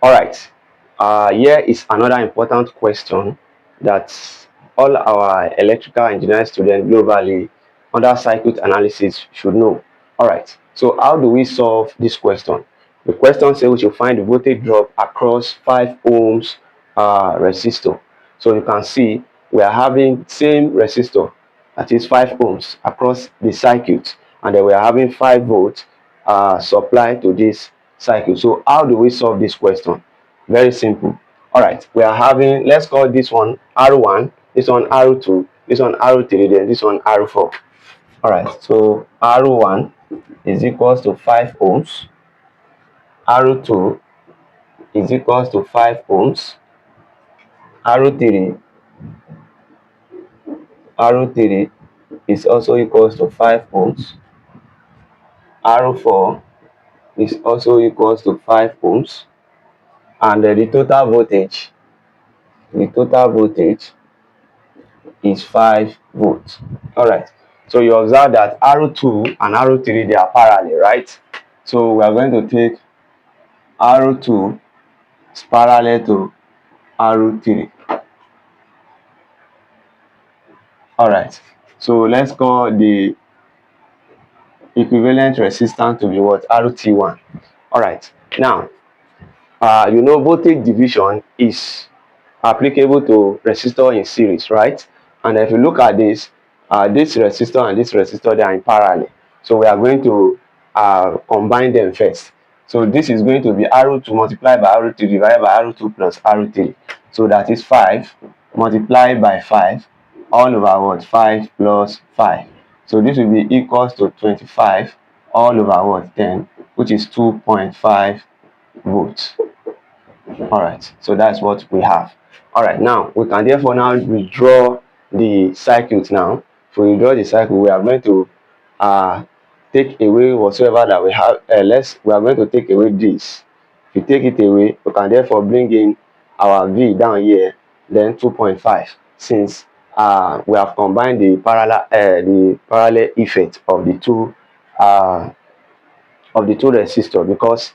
All right. Here is another important question that all our electrical engineering students globally under circuit analysis should know. All right. So how do we solve this question? The question says we should find the voltage drop across 5 ohms resistor. So you can see we are having same resistor, that is 5 ohms across the circuit, and then we are having 5 volts supply to this circuit. So how do we solve this question? Very simple. All right, we are having, let's call this one R1, this one R2, this one R3, then this one R4. All right, so R1 is equals to 5 ohms, R2 is equals to 5 ohms, R3 is also equals to 5 ohms, R4 is also equals to 5 ohms, and the total voltage is 5 volts. All right, so you observe that R2 and R3, they are parallel, right? So we are going to take R2 is parallel to R3. All right, so let's call the equivalent resistance to be what? RT1. All right, now you know voltage division is applicable to resistor in series, right? And if you look at this, this resistor and this resistor, they are in parallel. So we are going to combine them first. So this is going to be R2 multiplied by R2 divided by R2 plus R3. So that is 5 multiplied by 5 all over what? 5 plus 5. So this will be equals to 25 all over what? 10, which is 2.5 volts. All right, so that's what we have. All right, now we can therefore now withdraw the circuit. Now if we withdraw the circuit, we are going to take away whatsoever that we have. We are going to take away this. If you take it away, we can therefore bring in our V down here, then 2.5, since we have combined the parallel effect of the two resistors, because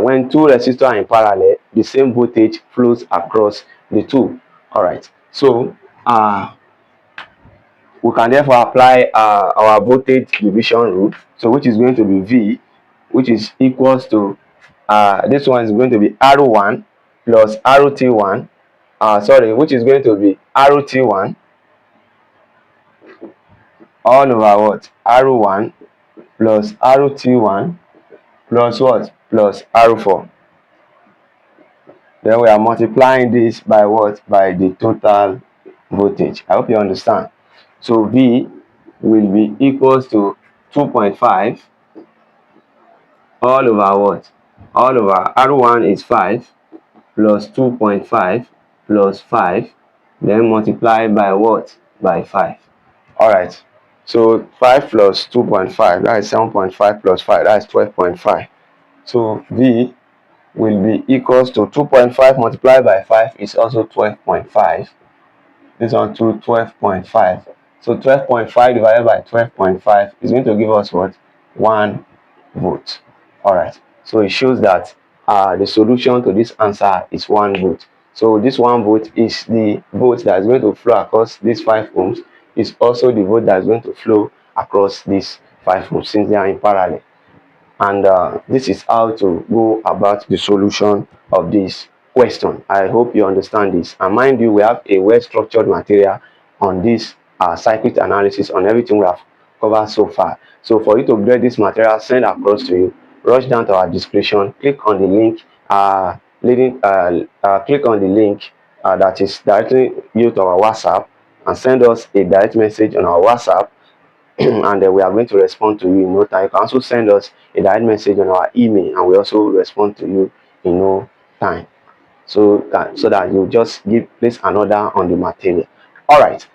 when two resistors are in parallel, the same voltage flows across the two. All right, so we can therefore apply our voltage division rule, so which is going to be V, which is equals to this one is going to be R1 plus RT1, which is going to be RT1 all over what? R1 plus RT1 plus what? Plus R4. Then we are multiplying this by what? By the total voltage. I hope you understand. So V will be equals to 2.5 all over what? All over R1 is 5 plus 2.5 plus 5, then multiply by what? By 5. All right. So 5 plus 2.5, that is 7.5 plus 5, that is 12.5. So V will be equals to 2.5 multiplied by 5 is also 12.5. This one to 12.5. So 12.5 divided by 12.5 is going to give us what? 1 volt. All right. So it shows that the solution to this answer is 1 volt. So this 1 volt is the volt that is going to flow across these 5 ohms. Is also the volt that is going to flow across these 5 ohms, since they are in parallel. And this is how to go about the solution of this question. I hope you understand this. And mind you, we have a well structured material on this circuit analysis, on everything we have covered so far. So for you to get this material sent across to you, rush down to our description, click on the link that is directly you to our WhatsApp, and send us a direct message on our WhatsApp. And we are going to respond to you in no time. You can also send us a direct message on our email, and we also respond to you in no time, so that you just place an order on the material. All right.